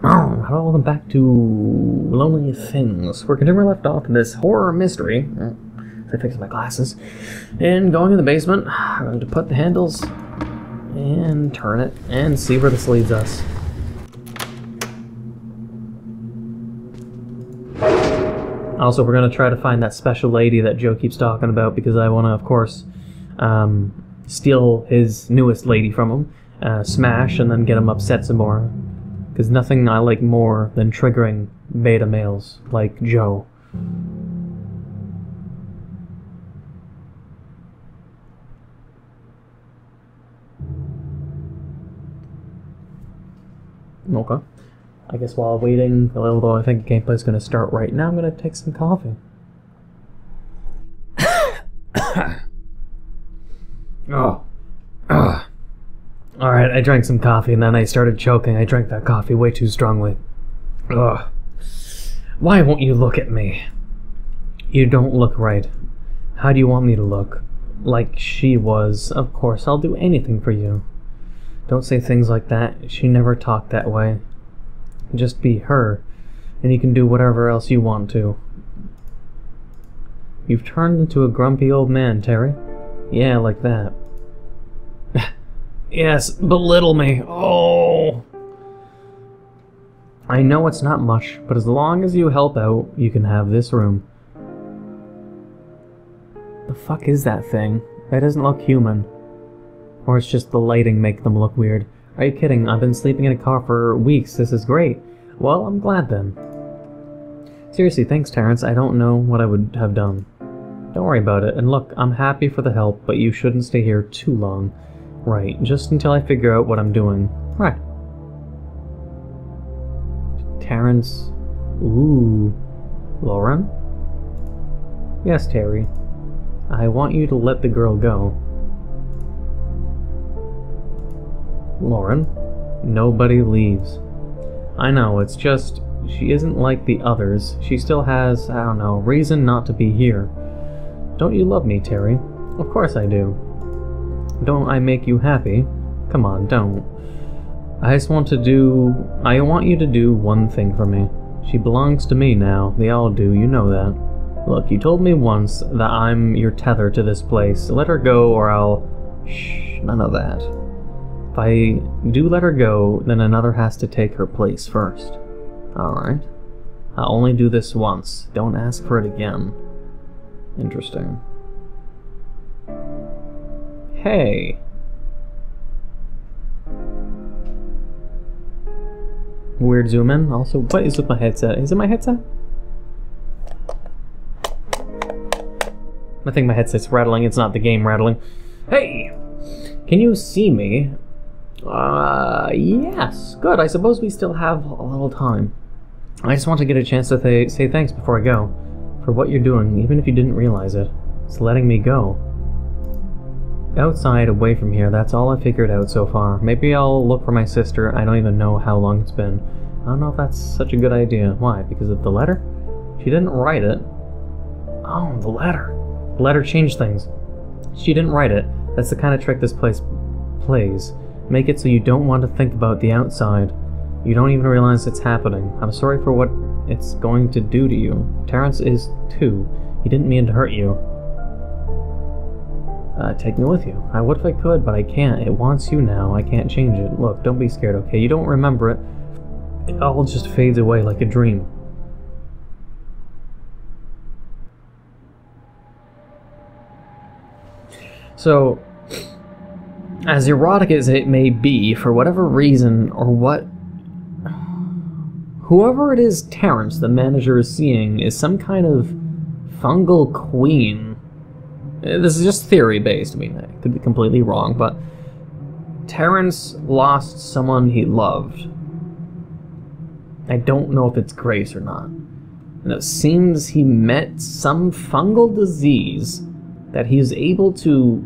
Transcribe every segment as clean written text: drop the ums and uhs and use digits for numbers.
Hello, welcome back to Lonely Things. We're continuing left off in this horror mystery. I fixed my glasses. And going in the basement, I'm going to put the handles and turn it and see where this leads us. Also, we're going to try to find that special lady that Joe keeps talking about because I want to, of course, steal his newest lady from him, smash, and then get him upset some more. Because nothing I like more than triggering beta males like Joe. Okay. I guess while waiting, although I think gameplay's going to start right now, I'm going to take some coffee. Alright, I drank some coffee and then I started choking. I drank that coffee way too strongly. Ugh. Why won't you look at me? You don't look right. How do you want me to look? Like she was. Of course, I'll do anything for you. Don't say things like that. She never talked that way. Just be her, and you can do whatever else you want to. You've turned into a grumpy old man, Terry. Yeah, like that. Yes, belittle me. Oh! I know it's not much, but as long as you help out, you can have this room. The fuck is that thing? That doesn't look human. Or it's just the lighting make them look weird. Are you kidding? I've been sleeping in a car for weeks. This is great. Well, I'm glad then. Seriously, thanks, Terrence. I don't know what I would have done. Don't worry about it. And look, I'm happy for the help, but you shouldn't stay here too long. Right, just until I figure out what I'm doing. Right. Terrence. Ooh. Lauren? Yes, Terry. I want you to let the girl go. Lauren? Nobody leaves. I know, it's just, she isn't like the others. She still has, I don't know, reason not to be here. Don't you love me, Terry? Of course I do. Don't I make you happy? Come on, don't. I want you to do one thing for me. She belongs to me now. They all do, you know that. Look, you told me once that I'm your tether to this place. Let her go or I'll... Shh, none of that. If I do let her go, then another has to take her place first. Alright. I'll only do this once. Don't ask for it again. Interesting. Hey! Weird zoom in. Also, what is with my headset? Is it my headset? I think my headset's rattling. It's not the game rattling. Hey! Can you see me? Yes. Good. I suppose we still have a little time. I just want to get a chance to say thanks before I go. For what you're doing, even if you didn't realize it. It's letting me go. Outside, away from here, that's all I figured out so far. Maybe I'll look for my sister. I don't even know how long it's been. I don't know if that's such a good idea. Why? Because of the letter? She didn't write it. Oh, the letter. The letter changed things. She didn't write it. That's the kind of trick this place plays. Make it so you don't want to think about the outside. You don't even realize it's happening. I'm sorry for what it's going to do to you. Terrence is too. He didn't mean to hurt you. Take me with you. I would if I could, but I can't. It wants you now. I can't change it. Look, don't be scared, okay? You don't remember it. It all just fades away like a dream. So, as erotic as it may be, for whatever reason, or what... Whoever it is Terrence, the manager, is seeing, is some kind of fungal queen. This is just theory-based. I mean, I could be completely wrong, but Terrence lost someone he loved. I don't know if it's Grace or not. And it seems he met some fungal disease that he's able to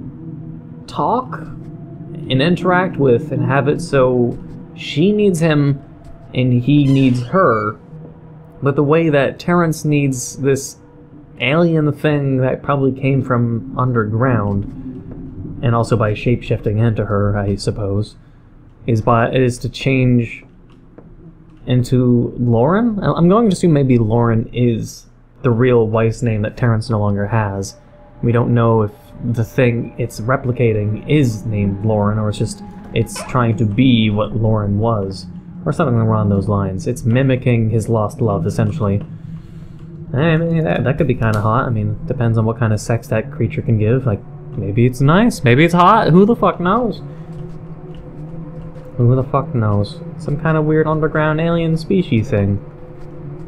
talk and interact with and have it so she needs him and he needs her, but the way that Terrence needs this alien thing that probably came from underground, and also by shape-shifting into her, I suppose, is to change into Lauren? I'm going to assume maybe Lauren is the real wife's name that Terrence no longer has. We don't know if the thing it's replicating is named Lauren, or it's trying to be what Lauren was, or something along those lines. It's mimicking his lost love, essentially. I mean, that could be kind of hot. I mean, depends on what kind of sex that creature can give. Like, maybe it's nice, maybe it's hot, who the fuck knows? Who the fuck knows? Some kind of weird underground alien species thing.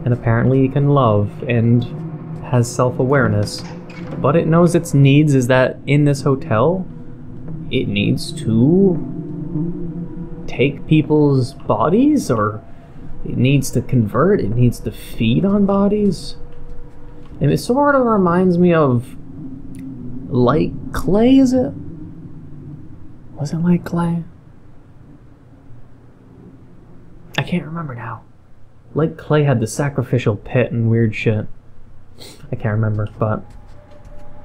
And apparently it can love and has self-awareness. But it knows its needs is that in this hotel, it needs to take people's bodies, or it needs to convert, it needs to feed on bodies. And it sort of reminds me of Light Clay, is it? Was it Light Clay? I can't remember now. Light Clay had the sacrificial pit and weird shit. I can't remember, but...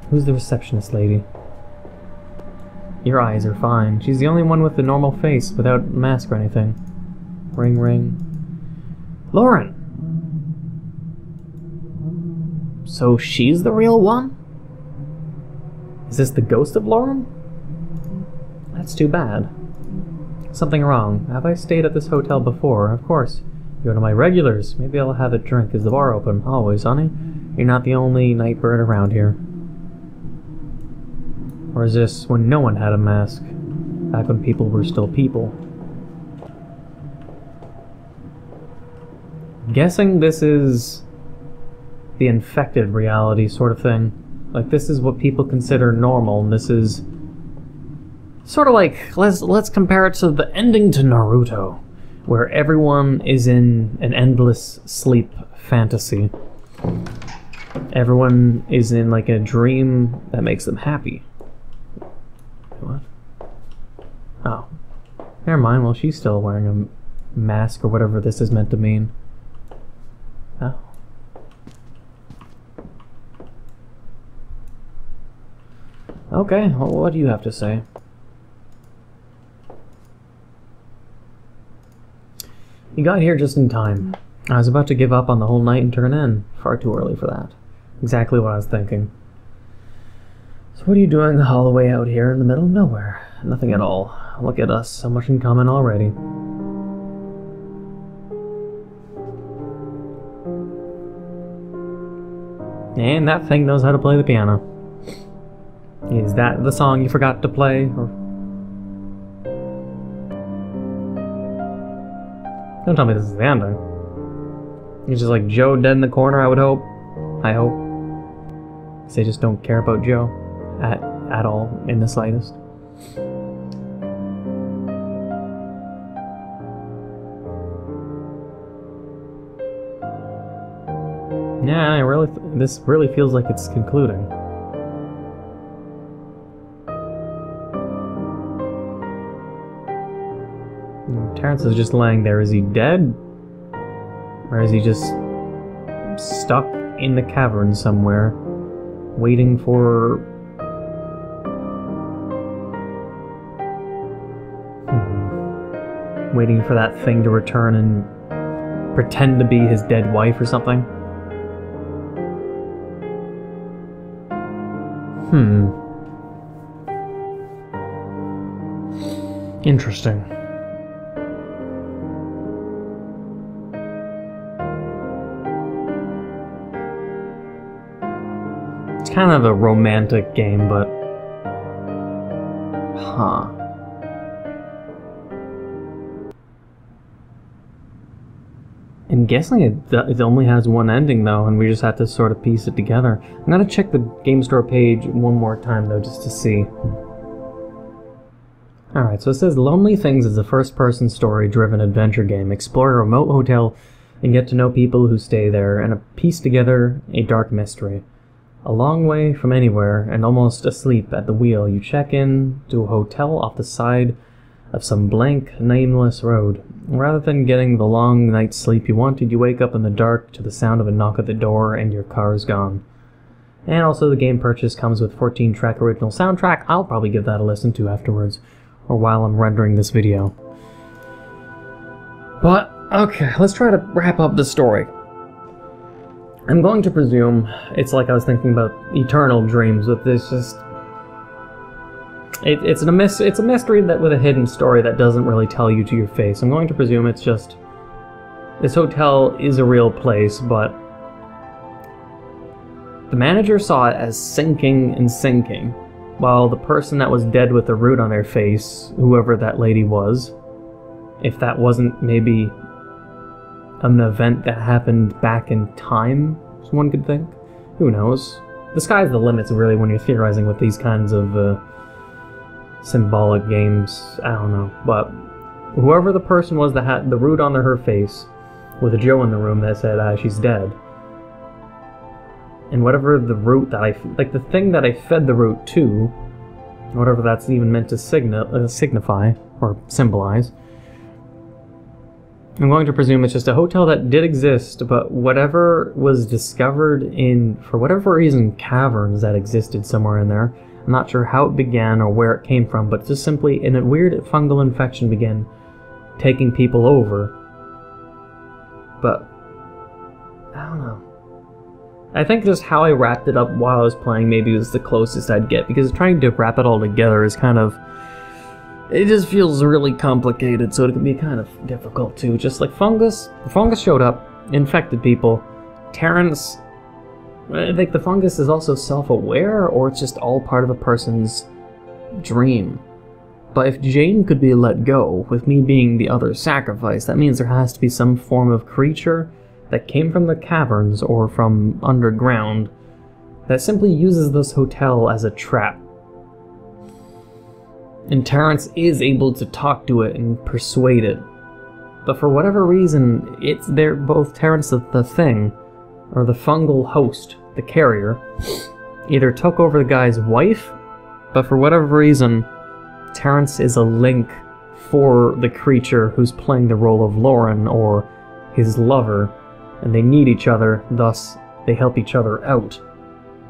Who's the receptionist lady? Your eyes are fine. She's the only one with the normal face, without a mask or anything. Ring, ring. Lauren! So she's the real one? Is this the ghost of Lauren? That's too bad. Something wrong. Have I stayed at this hotel before? Of course. You're one of my regulars. Maybe I'll have a drink. Is the bar open? Always, honey. You're not the only night bird around here. Or is this when no one had a mask? Back when people were still people? Guessing this is the infected reality sort of thing. Like, this is what people consider normal, and this is sort of like, let's compare it to the ending to Naruto, where everyone is in an endless sleep fantasy. Everyone is in like a dream that makes them happy. What? Oh. Never mind, well, she's still wearing a mask or whatever this is meant to mean. Oh. Okay, well, what do you have to say? You got here just in time. I was about to give up on the whole night and turn in. Far too early for that. Exactly what I was thinking. So what are you doing all the way out here in the middle of nowhere? Nothing at all. Look at us, so much in common already. And that thing knows how to play the piano. Is that the song you forgot to play? Or... Don't tell me this is the ending. It's just like Joe dead in the corner, I would hope. I hope. They just don't care about Joe. At all, in the slightest. Yeah, this really feels like it's concluding. Terrence is just laying there. Is he dead? Or is he just stuck in the cavern somewhere, waiting for... waiting for that thing to return and pretend to be his dead wife or something? Interesting. It's kind of a romantic game, but... Huh. I'm guessing it only has one ending, though, and we just have to sort of piece it together. I'm gonna check the game store page one more time, though, just to see. Alright, so it says Lonely Things is a first-person story-driven adventure game. Explore a remote hotel and get to know people who stay there, and piece together a dark mystery. A long way from anywhere, and almost asleep at the wheel, you check in to a hotel off the side of some blank, nameless road. Rather than getting the long night's sleep you wanted, you wake up in the dark to the sound of a knock at the door, and your car's gone. And also the game purchase comes with 14-track original soundtrack. I'll probably give that a listen to afterwards, or while I'm rendering this video. But Okay, let's try to wrap up the story. I'm going to presume it's like I was thinking about eternal dreams, but there's just... It's a mystery that with a hidden story that doesn't really tell you to your face. I'm going to presume it's just... This hotel is a real place, but... The manager saw it as sinking and sinking, while the person that was dead with the root on their face, whoever that lady was, if that wasn't maybe an event that happened back in time, as one could think. Who knows? The sky's the limit, really, when you're theorizing with these kinds of symbolic games. I don't know. But whoever the person was that had the root on her face, with a Joe in the room that said, she's dead. And whatever the root that like the thing that I fed the root to, whatever that's even meant to signify, or symbolize, I'm going to presume it's just a hotel that did exist, but whatever was discovered in, for whatever reason, caverns that existed somewhere in there. I'm not sure how it began or where it came from, but just simply in a weird fungal infection began taking people over. But I don't know. I think just how I wrapped it up while I was playing maybe was the closest I'd get, because trying to wrap it all together is kind of... It just feels really complicated, so it can be kind of difficult too. Just like fungus. The fungus showed up, infected people. Terrence... I think the fungus is also self-aware, or it's just all part of a person's dream. But if Jane could be let go, with me being the other sacrifice, that means there has to be some form of creature that came from the caverns or from underground that simply uses this hotel as a trap. And Terrence is able to talk to it and persuade it. But for whatever reason, they're both Terrence the thing, or the fungal host, the carrier, either took over the guy's wife, but for whatever reason, Terrence is a link for the creature who's playing the role of Lauren, or his lover, and they need each other, thus they help each other out.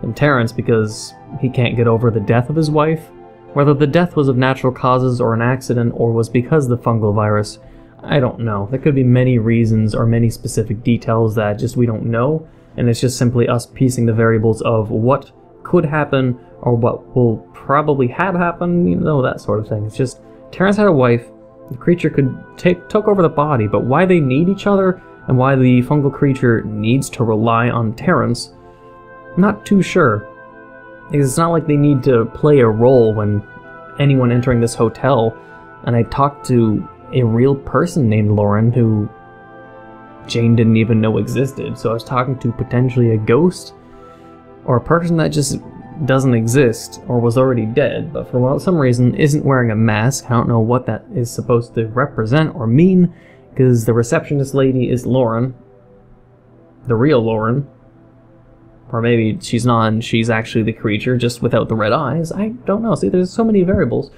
And Terrence, because he can't get over the death of his wife, whether the death was of natural causes or an accident or was because of the fungal virus, I don't know. There could be many reasons or many specific details that just we don't know, and it's just simply us piecing the variables of what could happen or what will probably have happened, you know, that sort of thing. It's just, Terrence had a wife, the creature took over the body, but why they need each other and why the fungal creature needs to rely on Terrence, I'm not too sure. Because it's not like they need to play a role when anyone entering this hotel, and I talked to a real person named Lauren who Jane didn't even know existed, so I was talking to potentially a ghost, or a person that just doesn't exist, or was already dead, but for some reason isn't wearing a mask. I don't know what that is supposed to represent or mean, because the receptionist lady is Lauren, the real Lauren. Or maybe she's not and she's actually the creature, just without the red eyes. I don't know. See, there's so many variables.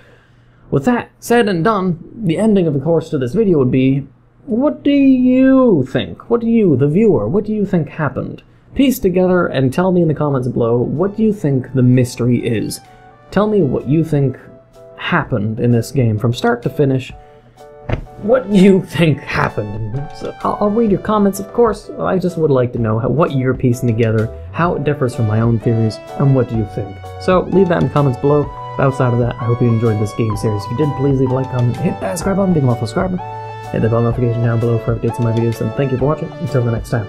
With that said and done, the ending of the course to this video would be, what do you think? What do you, the viewer, what do you think happened? Piece together and tell me in the comments below, what do you think the mystery is? Tell me what you think happened in this game from start to finish. What do you think happened? So I'll read your comments, of course. I just would like to know what you're piecing together, how it differs from my own theories, and what do you think. So leave that in the comments below. But outside of that, I hope you enjoyed this game series. If you did, please leave a like, comment, hit that subscribe button, become a subscriber, hit the bell notification down below for updates on my videos, and thank you for watching. Until the next time.